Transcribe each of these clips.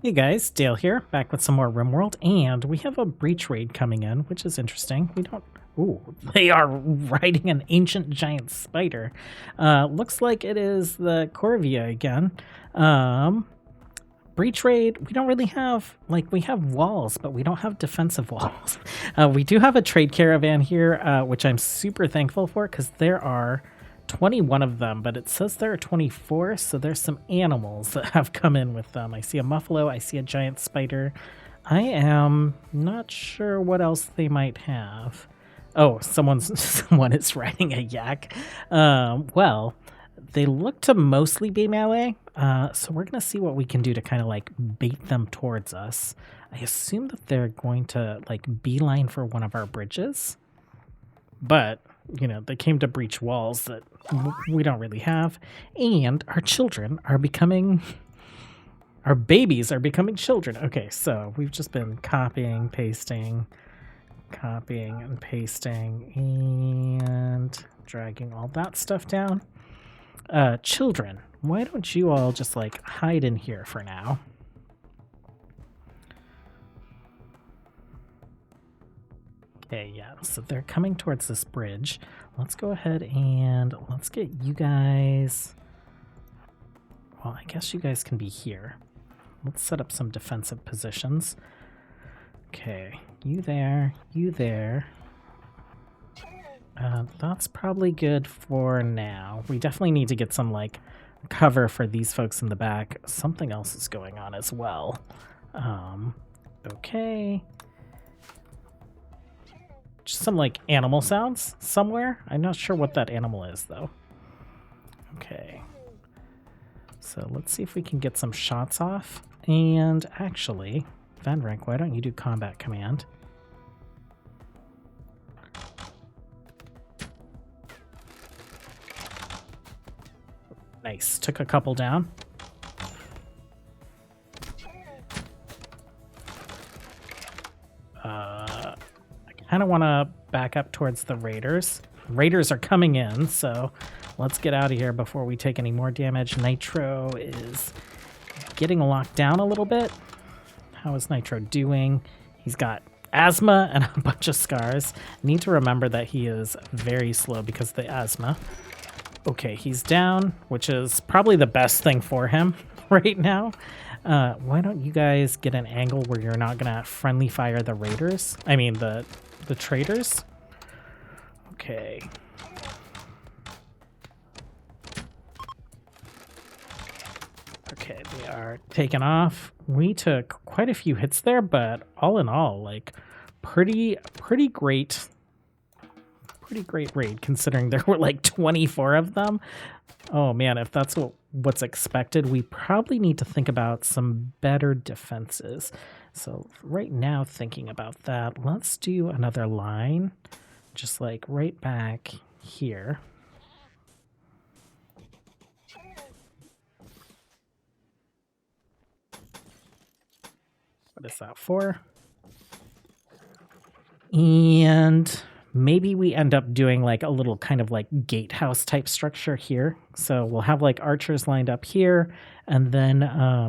Hey guys, Dale here, back with some more RimWorld, and we have a breach raid coming in, which is interesting. We don't... Ooh, they are riding an ancient giant spider. Looks like it is the Corvia again. Breach raid, we don't really have... Like, we have walls, but we don't have defensive walls. We do have a trade caravan here, which I'm super thankful for, because there are 21 of them, but it says there are 24, so there's some animals that have come in with them. I see a muffalo, I see a giant spider. I am not sure what else they might have. Oh, someone is riding a yak. Well, they look to mostly be melee, so we're gonna see what we can do to kind of like bait them towards us. I assume that they're going to like beeline for one of our bridges, but you know, they came to breach walls that we don't really have, and our children are becoming... Our babies are becoming children. Okay, so we've just been copying, pasting, and dragging all that stuff down. Children, why don't you all just like hide in here for now? Okay, yeah, so they're coming towards this bridge. Let's go ahead and let's get you guys... Well, I guess you guys can be here. Let's set up some defensive positions. Okay, you there, you there. That's probably good for now. We definitely need to get some, like, cover for these folks in the back. Something else is going on as well. Okay. Just some like animal sounds somewhere. I'm not sure what that animal is though. Okay. So let's see if we can get some shots off. And actually, Venric, why don't you do combat command? Nice. Took a couple down. I kind of want to back up towards the raiders. Raiders are coming in, so let's get out of here before we take any more damage. Nitro is getting locked down a little bit. How is Nitro doing? He's got asthma and a bunch of scars. Need to remember that he is very slow because of the asthma. Okay, he's down, which is probably the best thing for him right now. Why don't you guys get an angle where you're not gonna friendly fire the raiders? I mean the traders. Okay. Okay, they are taken off. We took quite a few hits there, but all in all, like pretty great raid considering there were like 24 of them. Oh man, if that's what's expected, we probably need to think about some better defenses. So right now, thinking about that, let's do another line, just like right back here. What is that for? And maybe we end up doing like a little kind of like gatehouse type structure here. So we'll have like archers lined up here. And then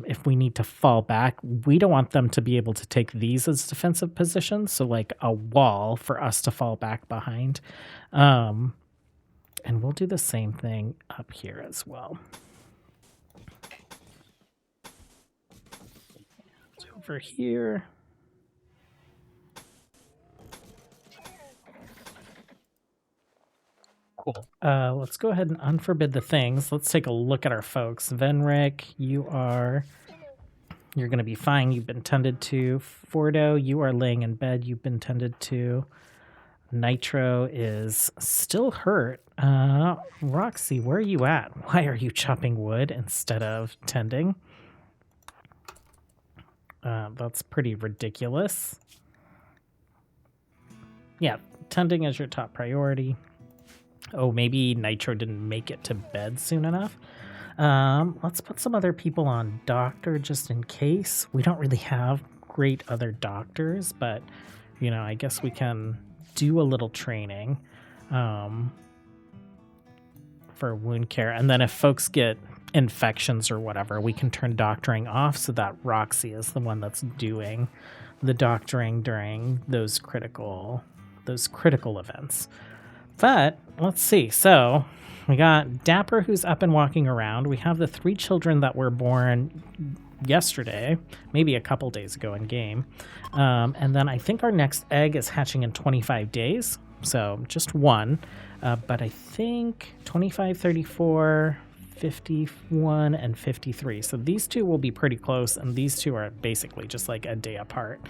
if we need to fall back, we don't want them to be able to take these as defensive positions. So like a wall for us to fall back behind. And we'll do the same thing up here as well. It's over here. Cool. Let's go ahead and unforbid the things. Let's take a look at our folks. Venric, you're going to be fine. You've been tended to. Fordo, you are laying in bed. You've been tended to. Nitro is still hurt. Roxy, where are you at? Why are you chopping wood instead of tending? That's pretty ridiculous. Yeah, tending is your top priority. Oh, maybe Nitro didn't make it to bed soon enough. Let's put some other people on doctor just in case. We don't really have great other doctors, but, you know, I guess we can do a little training for wound care. And then if folks get infections or whatever, we can turn doctoring off so that Roxy is the one that's doing the doctoring during those critical events. But let's see. So we got Dapper, who's up and walking around. We have the 3 children that were born yesterday, maybe a couple days ago in game. And then I think our next egg is hatching in 25 days. So just one. But I think 25, 34, 51, and 53. So these 2 will be pretty close, and these 2 are basically just like a day apart.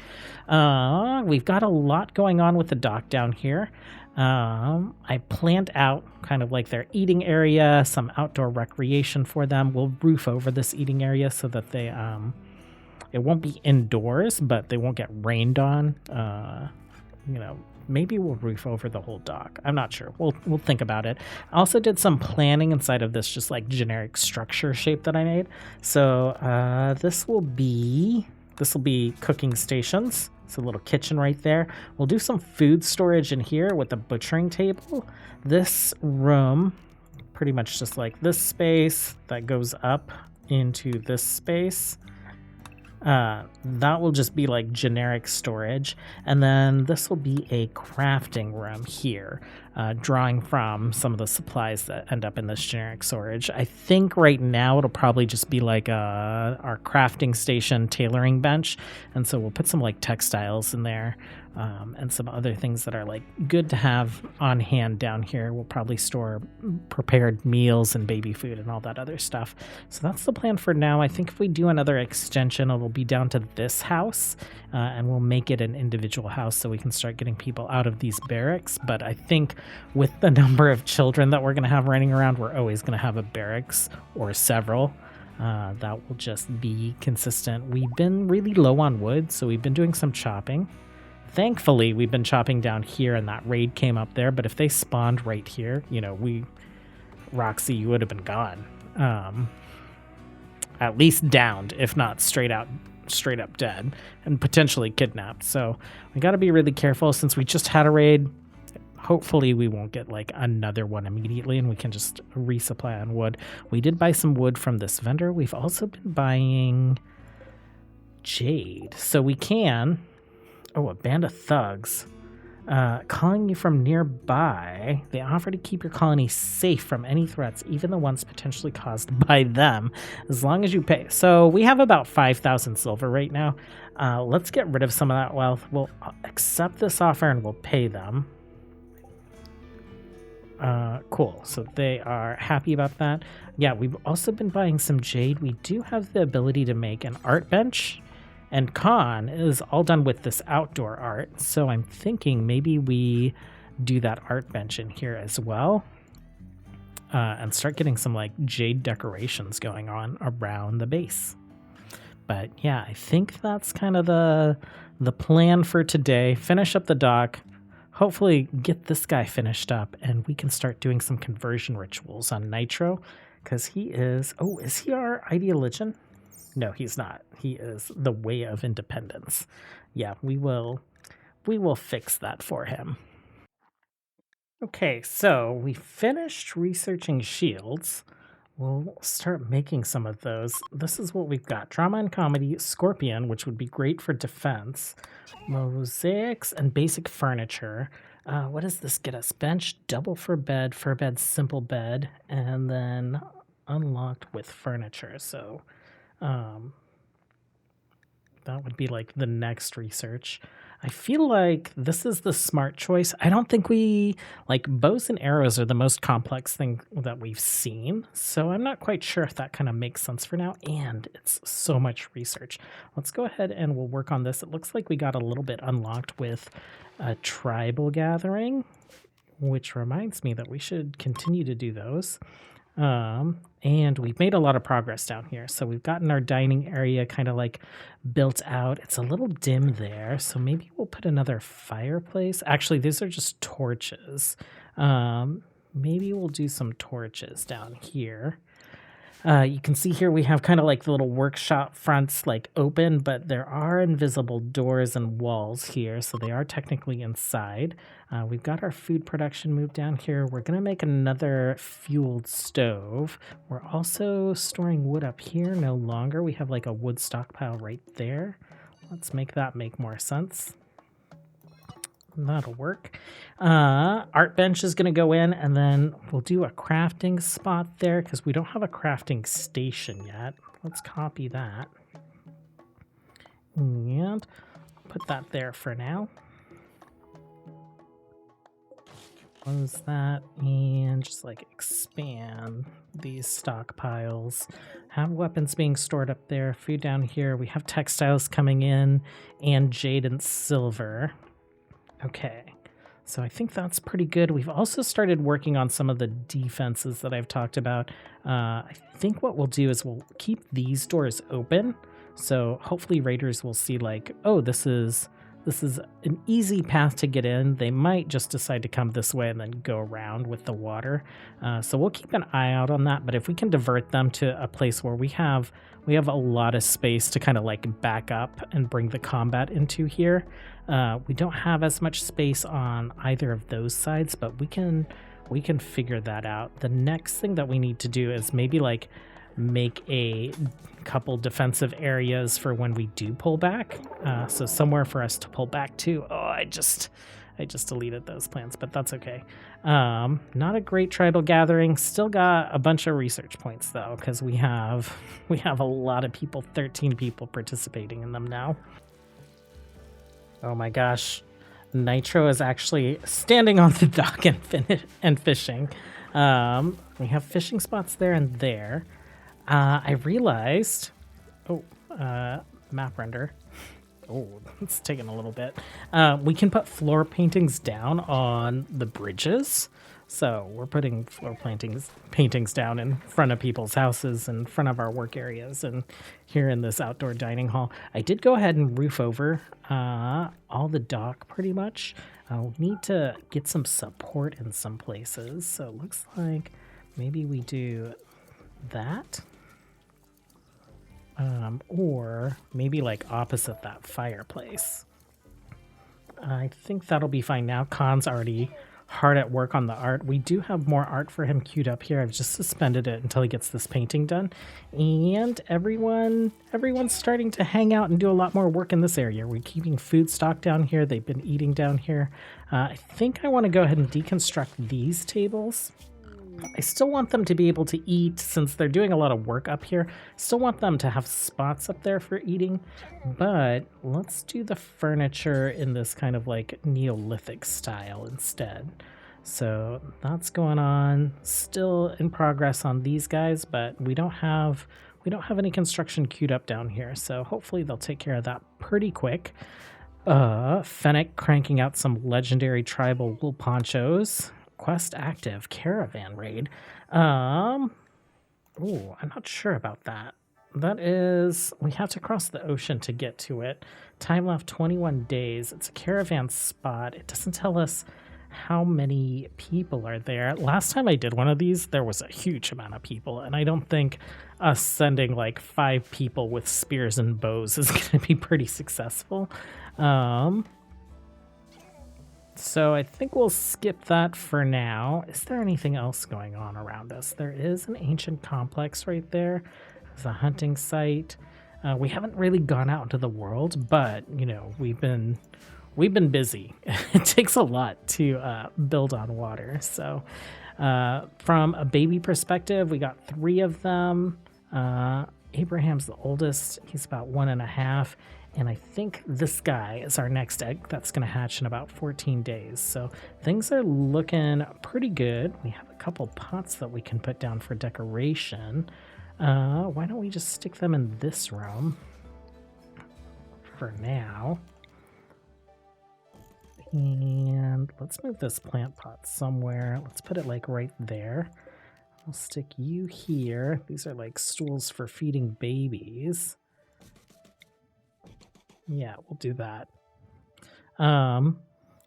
We've got a lot going on with the dock down here. I planned out kind of like their eating area, some outdoor recreation for them. We'll roof over this eating area so that they it won't be indoors, but they won't get rained on. Maybe we'll roof over the whole dock. I'm not sure. We'll think about it. I also did some planning inside of this just like generic structure shape that I made. So this will be cooking stations. It's a little kitchen right there. We'll do some food storage in here with the butchering table. This room, pretty much just like this space that goes up into this space. That will just be like generic storage. And then this will be a crafting room here, drawing from some of the supplies that end up in this generic storage. I think right now it'll probably just be like our crafting station tailoring bench. And so we'll put some like textiles in there. And some other things that are like good to have on hand down here. We'll probably store prepared meals and baby food and all that other stuff. So that's the plan for now. I think if we do another extension, it'll be down to this house, and we'll make it an individual house so we can start getting people out of these barracks. But I think with the number of children that we're going to have running around, we're always going to have a barracks or several. That will just be consistent. We've been really low on wood, so we've been doing some chopping. Thankfully, we've been chopping down here, and that raid came up there. But if they spawned right here, Roxy, you would have been gone. At least downed, if not straight up dead, and potentially kidnapped. So we got to be really careful since we just had a raid. Hopefully, we won't get like another one immediately, and we can just resupply on wood. We did buy some wood from this vendor. We've also been buying jade, so we can. Oh, a band of thugs calling you from nearby. They offer to keep your colony safe from any threats, even the ones potentially caused by them, as long as you pay. So we have about 5,000 silver right now. Let's get rid of some of that wealth. We'll accept this offer and we'll pay them. Cool. So they are happy about that. Yeah, we've also been buying some jade. We do have the ability to make an art bench. And Con is all done with this outdoor art, so I'm thinking maybe we do that art bench in here as well, and start getting some like jade decorations going on around the base. But yeah, I think that's kind of the plan for today. Finish up the dock, hopefully get this guy finished up, and we can start doing some conversion rituals on Nitro, because he is... Oh, is he our Ideologian? No, he's not. He is the Way of Independence. Yeah, we will fix that for him. Okay, so we finished researching shields. We'll start making some of those. This is what we've got. Drama and comedy, Scorpion, which would be great for defense. Mosaics and basic furniture. What does this get us? Bench, double for bed, simple bed, and then unlocked with furniture. So... that would be like the next research. I feel like this is the smart choice. I don't think bows and arrows are the most complex thing that we've seen. So I'm not quite sure if that kind of makes sense for now. And it's so much research. Let's go ahead and we'll work on this. It looks like we got a little bit unlocked with a tribal gathering, which reminds me that we should continue to do those. And we've made a lot of progress down here. So we've gotten our dining area kind of like built out. It's a little dim there. So maybe we'll put another fireplace. Actually, these are just torches. Maybe we'll do some torches down here. You can see here we have kind of like the little workshop fronts like open, but there are invisible doors and walls here, so they are technically inside. We've got our food production moved down here. We're going to make another fueled stove. We're also storing wood up here no longer. We have like a wood stockpile right there. Let's make that make more sense. That'll work. Art bench is going to go in, and then we'll do a crafting spot there because we don't have a crafting station yet. Let's copy that. And put that there for now. Close that and just like expand these stockpiles. Have weapons being stored up there, food down here. We have textiles coming in and jade and silver. Okay, so I think that's pretty good. We've also started working on some of the defenses that I've talked about. I think what we'll do is we'll keep these doors open. So hopefully raiders will see like, oh, this is an easy path to get in. They might just decide to come this way and then go around with the water. So we'll keep an eye out on that. But if we can divert them to a place where we have a lot of space to kind of like back up and bring the combat into here. We don't have as much space on either of those sides, but we can figure that out. The next thing that we need to do is maybe like make a couple defensive areas for when we do pull back. So somewhere for us to pull back to. Oh, I just deleted those plans, but that's okay. Not a great tribal gathering. Still got a bunch of research points though, because we have a lot of people, 13 people participating in them now. Oh my gosh. Nitro is actually standing on the dock and fishing. We have fishing spots there and there. I realized, map render. Oh, it's taking a little bit. We can put floor paintings down on the bridges. So we're putting floor paintings down in front of people's houses, in front of our work areas, and here in this outdoor dining hall. I did go ahead and roof over all the dock pretty much. We need to get some support in some places. So it looks like maybe we do that. Or maybe like opposite that fireplace. I think that'll be fine now. Khan's already hard at work on the art. We do have more art for him queued up here. I've just suspended it until he gets this painting done. And everyone's starting to hang out and do a lot more work in this area. We're keeping food stock down here. They've been eating down here. I think I want to go ahead and deconstruct these tables. I still want them to be able to eat since they're doing a lot of work up here. Still want them to have spots up there for eating, but let's do the furniture in this kind of like Neolithic style instead. So that's going on. Still in progress on these guys, but we don't have any construction queued up down here. So hopefully they'll take care of that pretty quick. Fennec cranking out some legendary tribal wool ponchos. Quest active, caravan raid. I'm not sure about that. That is, we have to cross the ocean to get to it. Time left 21 days. It's a caravan spot. It doesn't tell us how many people are there. Last time I did one of these, there was a huge amount of people, and I don't think us sending like 5 people with spears and bows is going to be pretty successful. So I think we'll skip that for now. Is there anything else going on around us? There is an ancient complex right there. It's a hunting site. We haven't really gone out into the world, but you know, we've been busy. It takes a lot to build on water. So from a baby perspective, we got 3 of them. Abraham's the oldest. He's about 1.5. And I think this guy is our next egg that's going to hatch in about 14 days. So things are looking pretty good. We have a couple pots that we can put down for decoration. Why don't we just stick them in this room for now? And let's move this plant pot somewhere. Let's put it like right there. I'll stick you here. These are like stools for feeding babies. Yeah, we'll do that.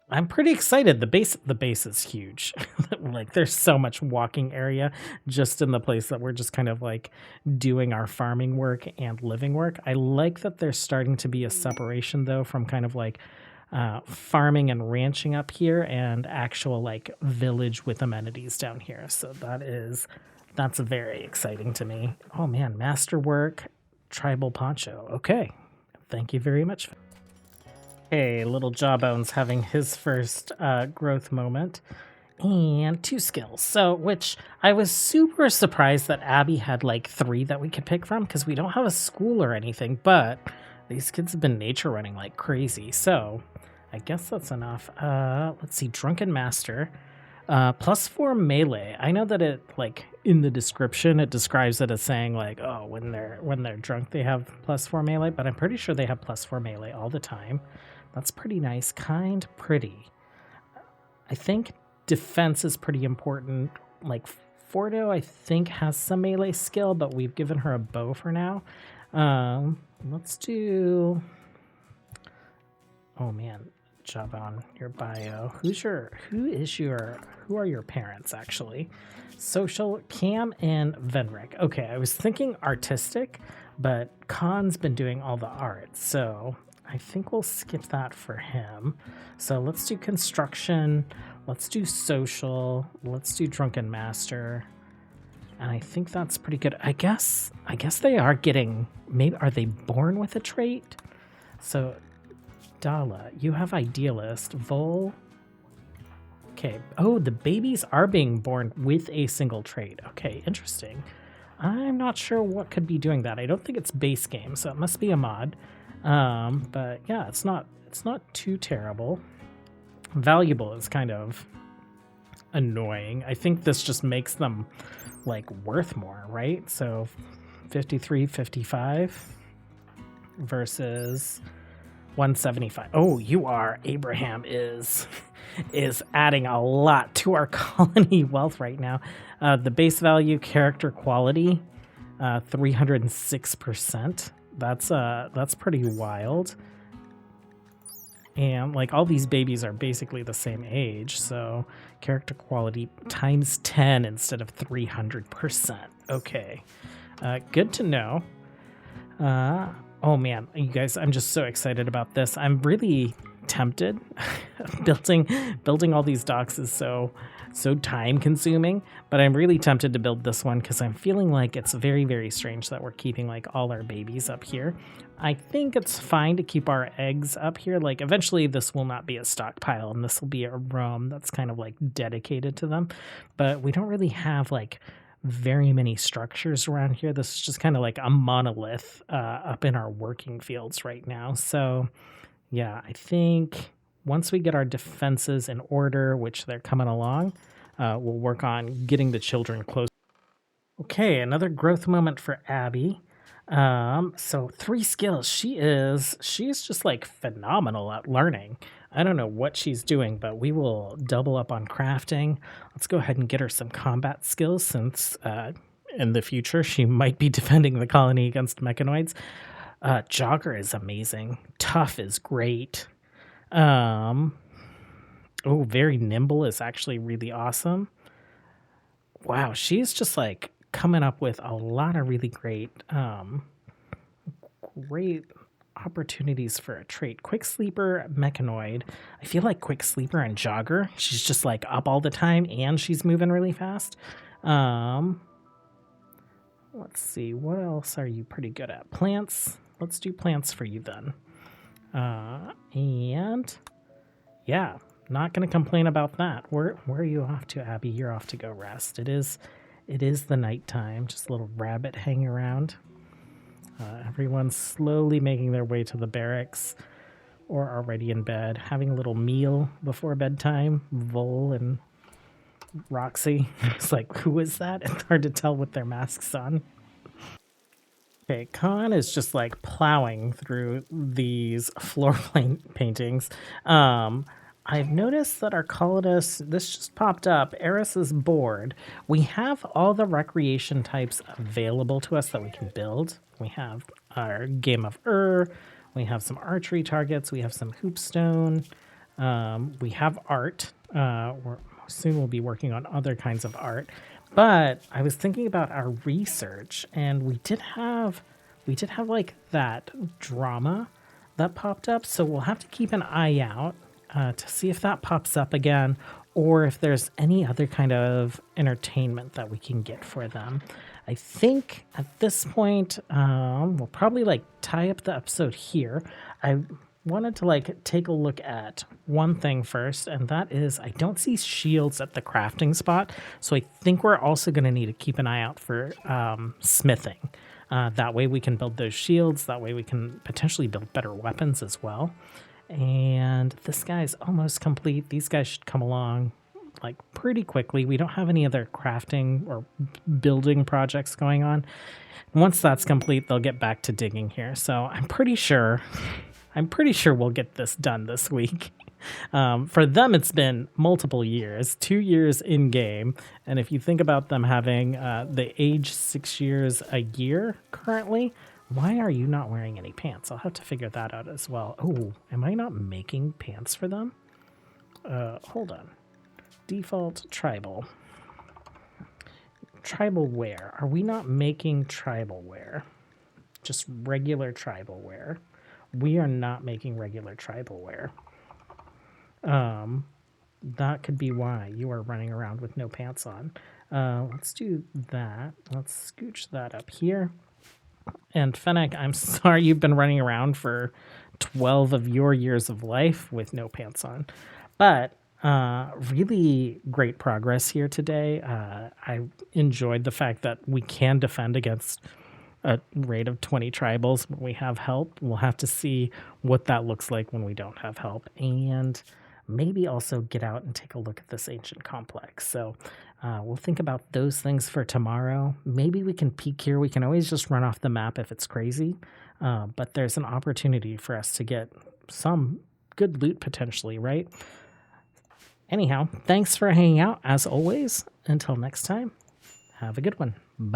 I'm pretty excited. The base is huge. Like there's so much walking area just in the place that we're just kind of like doing our farming work and living work. I like that there's starting to be a separation though from kind of like farming and ranching up here and actual like village with amenities down here. So that's very exciting to me. Oh man, masterwork, tribal poncho. Okay. Thank you very much. Hey, little Jawbones having his first growth moment and 2 skills. So, which I was super surprised that Abby had like 3 that we could pick from because we don't have a school or anything, but these kids have been nature running like crazy. So, I guess that's enough. Let's see, Drunken Master. +4 melee. I know that it like in the description it describes it as saying like, oh, when they're drunk they have +4 melee, but I'm pretty sure they have +4 melee all the time. That's pretty nice. Kind, pretty. I think defense is pretty important. Like Fordo, I think has some melee skill, but we've given her a bow for now. Let's do. Oh man, job on your bio. Who are your parents actually? Social, Cam and Venric. Okay, I was thinking artistic, but Khan's been doing all the art, so I think we'll skip that for him. So let's do construction, let's do social, let's do drunken master. And I think that's pretty good. I guess they are getting, maybe are they born with a trait? So Dala, you have idealist, Vol. Okay. Oh, the babies are being born with a single trait. Okay, interesting. I'm not sure what could be doing that. I don't think it's base game, so it must be a mod. But yeah, it's not too terrible. Valuable is kind of annoying. I think this just makes them like worth more, right? So 53, 55 versus 175. Oh, you are. Abraham is adding a lot to our colony wealth right now. The base value character quality, 306%. That's pretty wild. And like all these babies are basically the same age, so character quality times 10 instead of 300%. Okay, good to know. Oh man, you guys, I'm just so excited about this. I'm really tempted. building all these docks is so time consuming, but I'm really tempted to build this one because I'm feeling like it's very, very strange that we're keeping like all our babies up here. I think it's fine to keep our eggs up here. Like eventually this will not be a stockpile and this will be a roam that's kind of like dedicated to them, but we don't really have like very many structures around here. This is just kind of like a monolith up in our working fields right now. So yeah, I think once we get our defenses in order, which they're coming along, we'll work on getting the children close. Okay, another growth moment for Abby. So 3 skills. She's just like phenomenal at learning. I don't know what she's doing, but we will double up on crafting. Let's go ahead and get her some combat skills since in the future she might be defending the colony against mechanoids. Jogger is amazing. Tough is great. Oh, very nimble is actually really awesome. Wow, she's just like coming up with a lot of really great opportunities for a trait. Quick sleeper, mechanoid. I feel like quick sleeper and jogger. She's just like up all the time and she's moving really fast. Let's see, what else are you pretty good at? Plants. Let's do plants for you then. And yeah, not gonna complain about that. Where are you off to, Abby? You're off to go rest. It is the nighttime. Just a little rabbit hanging around. Everyone's slowly making their way to the barracks or already in bed, having a little meal before bedtime. Vol and Roxy. It's like, who is that? It's hard to tell with their masks on. Okay, Khan is just like plowing through these floor plan paintings. I've noticed that our colonists, this just popped up, Eris is bored. We have all the recreation types available to us that we can build. We have our Game of we have some archery targets, we have some hoopstone, We have art. Soon we'll be working on other kinds of art. But I was thinking about our research, and we did have like that drama that popped up. So we'll have to keep an eye out to see if that pops up again, or if there's any other kind of entertainment that we can get for them. I think at this point, we'll probably like tie up the episode here. I wanted to like take a look at one thing first, and that is I don't see shields at the crafting spot. So I think we're also going to need to keep an eye out for smithing. That way we can build those shields. That way we can potentially build better weapons as well. And this guy's almost complete. These guys should come along like pretty quickly. We don't have any other crafting or building projects going on. Once that's complete, they'll get back to digging here. So I'm pretty sure we'll get this done this week. For them, it's been multiple years, 2 years in game. And if you think about them having the age 6 years a year currently, why are you not wearing any pants? I'll have to figure that out as well. Oh, am I not making pants for them? Hold on. Default tribal. Tribal wear. Are we not making tribal wear? Just regular tribal wear. We are not making regular tribal wear. That could be why you are running around with no pants on. Let's do that. Let's scooch that up here. And Fennec, I'm sorry you've been running around for 12 of your years of life with no pants on. But really great progress here today. I enjoyed the fact that we can defend against a rate of 20 tribals when we have help. We'll have to see what that looks like when we don't have help. And maybe also get out and take a look at this ancient complex. So we'll think about those things for tomorrow. Maybe we can peek here. We can always just run off the map if it's crazy. But there's an opportunity for us to get some good loot potentially, right? Anyhow, thanks for hanging out as always. Until next time, have a good one. Bye.